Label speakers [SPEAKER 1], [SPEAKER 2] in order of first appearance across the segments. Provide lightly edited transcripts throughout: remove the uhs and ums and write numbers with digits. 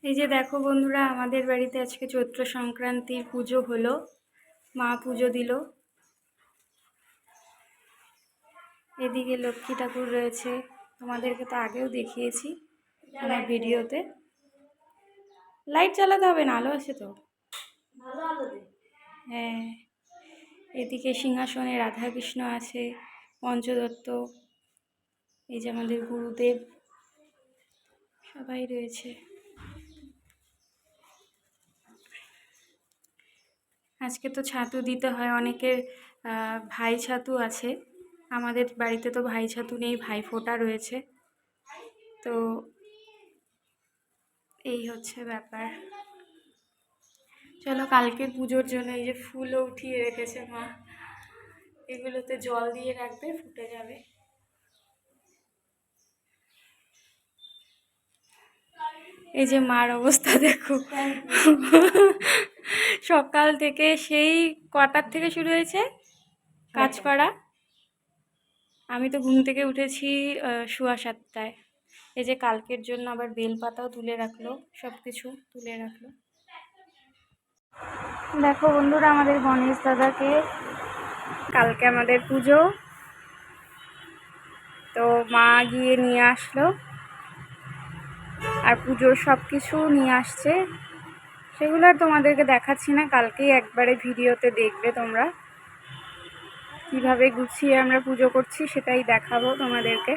[SPEAKER 1] এই যে দেখো বন্ধুরা, আমাদের বাড়িতে আজকে চৈত্র সংক্রান্তির পুজো হলো। মা পুজো দিল। এদিকে লক্ষ্মী ঠাকুর রয়েছে, তোমাদেরকে তো আগেও দেখিয়েছি আমার ভিডিওতে। লাইট চালাতে হবে না, আলো আছে তো। হ্যাঁ, এদিকে সিংহাসনে রাধাকৃষ্ণ আছে, পঞ্চদত্ত, এই যে আমাদের গুরুদেব, সবাই রয়েছে। আজকে তো ছাতু দিতে হয় অনেকের, ভাই ছাতু আছে। আমাদের বাড়িতে তো ভাই ছাতু নেই, ভাইফোঁটা রয়েছে। তো এই হচ্ছে ব্যাপার। চলো, কালকের পুজোর জন্য এই যে ফুলও উঠিয়ে রেখেছে মা, এগুলোতে জল দিয়ে রাখবে, ফুটে যাবে। এই যে মার অবস্থা দেখো, সকাল থেকে সেই কটার থেকে শুরু হয়েছে কাজ করা। আমি তো ঘুম থেকে উঠেছি 7:15। এই যে কালকের জন্য আবার বেলপাতাও তুলে রাখলো, সব কিছু তুলে রাখলো। দেখো বন্ধুরা, আমাদের গণেশ দাদাকে, কালকে আমাদের পুজো, তো মা গিয়ে নিয়ে আসলো আর পুজোর সব কিছু নিয়ে আসছে। সেগুলো আর তোমাদেরকে দেখাচ্ছি না, কালকেই একবারে ভিডিওতে দেখবে তোমরা। কিভাবে গুছিয়ে আমরা পুজো করছি সেটাই দেখাবো তোমাদেরকে।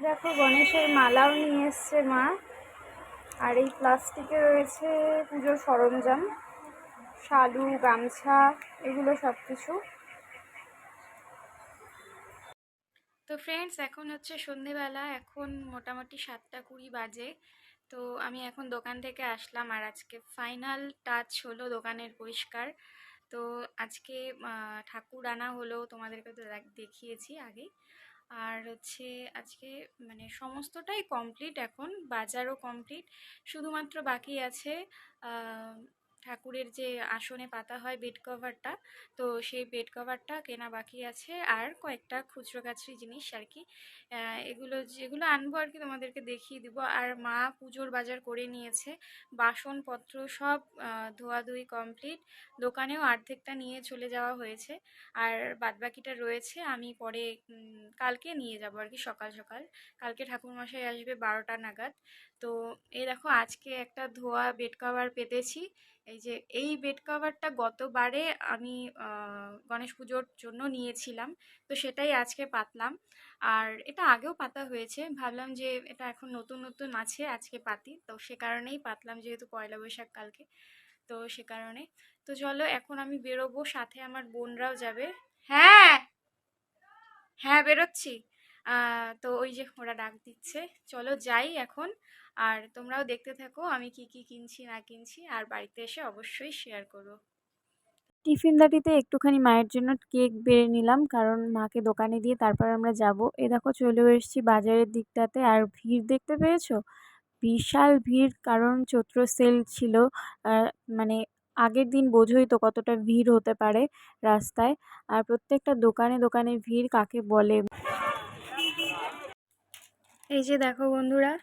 [SPEAKER 1] দেখো, গণেশের মালাও নিয়ে এসছে মা। আর এই প্লাস্টিকে রয়েছে পুজোর সরঞ্জাম, শালু, গামছা, এগুলো সব কিছু। তো ফ্রেন্ডস, এখন হচ্ছে সন্ধেবেলা, এখন মোটামুটি 7:20 বাজে। তো আমি এখন দোকান থেকে আসলাম, আর আজকে ফাইনাল টাচ হলো দোকানের পরিষ্কার। তো আজকে ঠাকুর আনা হলো, তোমাদেরকে তো দেখিয়েছি আগে। আর হচ্ছে আজকে মানে সমস্তটাই কমপ্লিট, এখন বাজারও কমপ্লিট। শুধুমাত্র বাকি আছে ঠাকুরের যে আসনে পাতা হয় বেড কভারটা, তো সেই বেড কভারটা কেনা বাকি আছে। আর কয়েকটা খুচরো কাছরি জিনিস আর কি, এগুলো যেগুলো আনবো আর কি তোমাদেরকে দেখিয়ে দিব। আর মা পুজোর বাজার করে নিয়েছে, বাসনপত্র সব ধোয়াধুয়ি কমপ্লিট। দোকানেও অর্ধেকটা নিয়ে চলে যাওয়া হয়েছে, আর বাদবাকিটা রয়েছে, আমি পরে কালকে নিয়ে যাব আর কি, সকাল সকাল। কালকে ঠাকুরমশাই আসবে 12টা নাগাদ। তো এই দেখো, আজকে একটা ধোয়া বেড কভার পেতেছি। এই যে এই বেড কভারটা গতবারে আমি গণেশ পুজোর জন্য নিয়েছিলাম, তো সেটাই আজকে পাতলাম। আর এটা আগেও পাতা হয়েছে, ভাবলাম যে এটা এখন নতুন নতুন আছে, আজকে পাতি, তো সে কারণেই পাতলাম, যেহেতু পয়লা বৈশাখ কালকে, তো সে কারণে। তো চলো, এখন আমি বেরোবো, সাথে আমার বোনরাও যাবে। হ্যাঁ হ্যাঁ, বেরোচ্ছি। তো ওই যে ওরা ডাক দিচ্ছে, চলো যাই এখন। আর তোমরাও দেখতে থাকো আমি কি কি কিনছি না কিনছি, আর বাড়িতে এসে অবশ্যই শেয়ার করো। টিফিন বাটিতে একটুখানি মায়ের জন্য কেক বেড়ে নিলাম, কারণ মাকে দোকানে দিয়ে তারপর আমরা যাব। এ দেখো, চলে এসেছি বাজারের দিকটাতে, আর ভিড় দেখতে পেয়েছো? বিশাল ভিড়, কারণ চৈত্র সেল ছিল। মানে আগের দিন বোঝোই তো কতটা ভিড় হতে পারে রাস্তায়। আর প্রত্যেকটা দোকানে দোকানে ভিড় কাকে বলে। এই যে দেখো বন্ধুরা,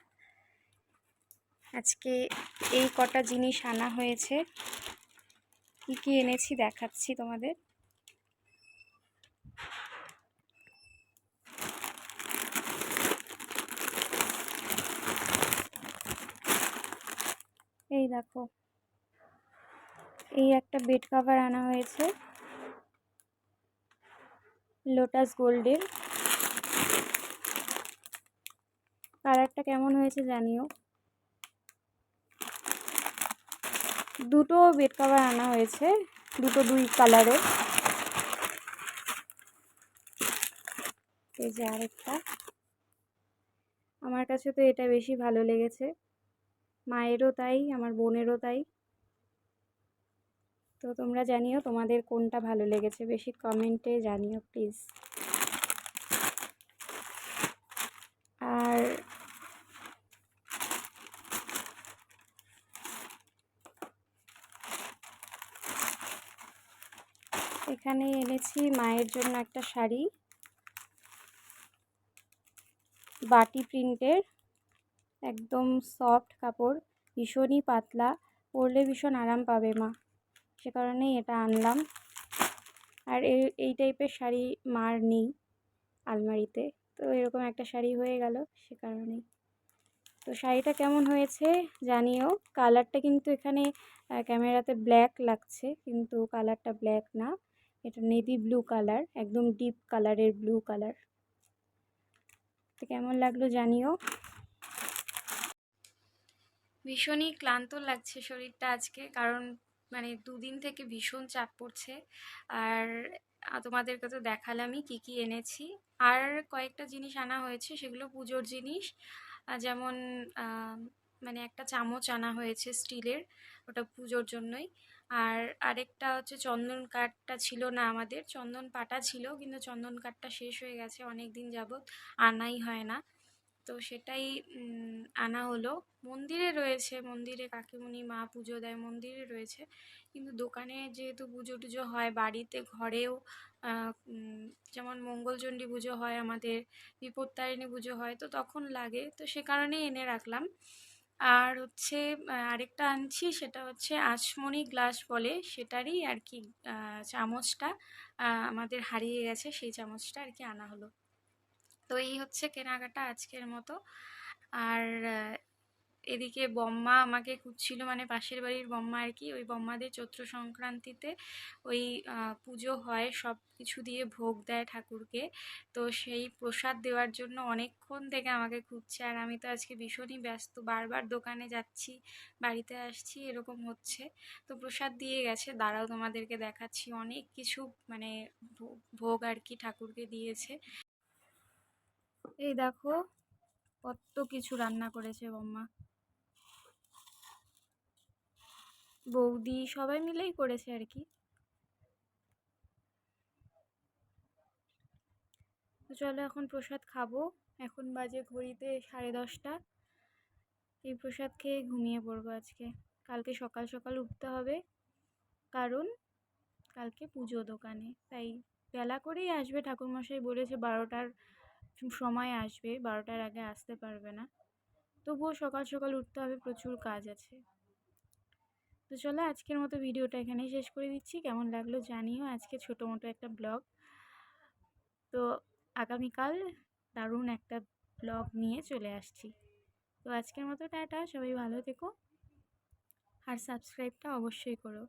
[SPEAKER 1] আজকে এই কটা জিনিস আনা হয়েছে। কি কি এনেছি দেখাচ্ছি তোমাদের। এই দেখো, এই একটা বেড কভার আনা হয়েছে লোটাস গোল্ডের। কালারটা কেমন হয়েছে জানিও। দুটো বেড কভার আনা হয়েছে, দুই কালারের। এই যে আরেকটা, আমার কাছে তো এটা বেশি ভালো লেগেছে, মায়েরও তাই, আমার বোনেরও তাই। তো তোমরা জানিও তোমাদের কোনটা ভালো লেগেছে, বেশি কমেন্টে জানিও প্লিজ। আর এখানে এনেছি মায়ের জন্য একটা শাড়ি, বাটি প্রিন্টের, একদম সফট কাপড়, ভীষণই পাতলা, পরলে ভীষণ আরাম পাবে মা, সে কারণেই এটা আনলাম। আর এই টাইপের শাড়ি মার নেই আলমারিতে, তো এরকম একটা শাড়ি হয়ে গেল সে কারণেই। তো শাড়িটা কেমন হয়েছে জানিও। কালারটা কিন্তু এখানে ক্যামেরাতে ব্ল্যাক লাগছে, কিন্তু কালারটা ব্ল্যাক না, এটা নেভি ব্লু কালার, একদম ডিপ কালারের ব্লু কালার। তো কেমন লাগলো জানিও। ভীষণই ক্লান্ত লাগছে শরীরটা আজকে, কারণ মানে দুদিন থেকে ভীষণ চাপ পড়ছে। আর তোমাদেরকে তো দেখালামই কি কি এনেছি। আর কয়েকটা জিনিস আনা হয়েছে, সেগুলো পুজোর জিনিস। যেমন মানে একটা চামচ আনা হয়েছে স্টিলের, ওটা পুজোর জন্যই। আর আরেকটা হচ্ছে চন্দন কাঠটা ছিল না আমাদের, চন্দন পাটা ছিল, কিন্তু চন্দন কাঠটা শেষ হয়ে গেছে, অনেক দিন যাবত আনাই হয় না, তো সেটাই আনা হলো। মন্দিরে রয়েছে, মন্দিরে কাকিমুনি মা পুজো দেয়, মন্দিরে রয়েছে, কিন্তু দোকানে যেহেতু পুজো টুজো হয়, বাড়িতে ঘরেও যেমন মঙ্গলচণ্ডী পুজো হয় আমাদের, বিপত্তারিণী পুজো হয়, তো তখন লাগে, তো সে কারণেই এনে রাখলাম। আর হচ্ছে আরেকটা আনছি, সেটা হচ্ছে আচমনি গ্লাস বলে, সেটারই আর কি চামচটা আমাদের হারিয়ে গেছে, সেই চামচটা আর কি আনা হলো। তো এই হচ্ছে কেনাকাটা আজকের মতো। আর এদিকে বম্মা আমাকে খুঁজছিল, মানে পাশের বাড়ির বম্মা আর কি, ওই বম্মাদের চৈত্র সংক্রান্তিতে ওই পুজো হয়, সব কিছু দিয়ে ভোগ দেয় ঠাকুরকে, তো সেই প্রসাদ দেওয়ার জন্য অনেকক্ষণ থেকে আমাকে খুঁজছে। আর আমি তো আজকে ভীষণই ব্যস্ত, বারবার দোকানে যাচ্ছি, বাড়িতে আসছি, এরকম হচ্ছে। তো প্রসাদ দিয়ে গেছে, দাঁড়াও তোমাদেরকে দেখাচ্ছি, অনেক কিছু মানে ভোগ আর কি ঠাকুরকে দিয়েছে। এই দেখো কত কিছু রান্না করেছে বম্মা, বৌদি সবাই মিলেই করেছে আর কি। তো চলো এখন প্রসাদ খাবো, এখন বাজে ঘড়িতে 10:30। এই প্রসাদ খেয়ে ঘুমিয়ে পড়বো আজকে, কালকে সকাল সকাল উঠতে হবে, কারণ কালকে পুজো দোকানে, তাই বেলা করেই আসবে, ঠাকুরমশাই বলেছে 12টার সময় আসবে, 12টার আগে আসতে পারবে না, তবুও সকাল সকাল উঠতে হবে, প্রচুর কাজ আছে। তো চলো আজকের মতো ভিডিওটা এখানেই শেষ করে দিচ্ছি, কেমন লাগলো জানিও আজকে ছোটো মোটো একটা ব্লগ। তো আগামীকাল দারুণ একটা ব্লগ নিয়ে চলে আসছি। তো আজকের মতো টাটা, সবাই ভালো থেকো, আর সাবস্ক্রাইবটা অবশ্যই করো।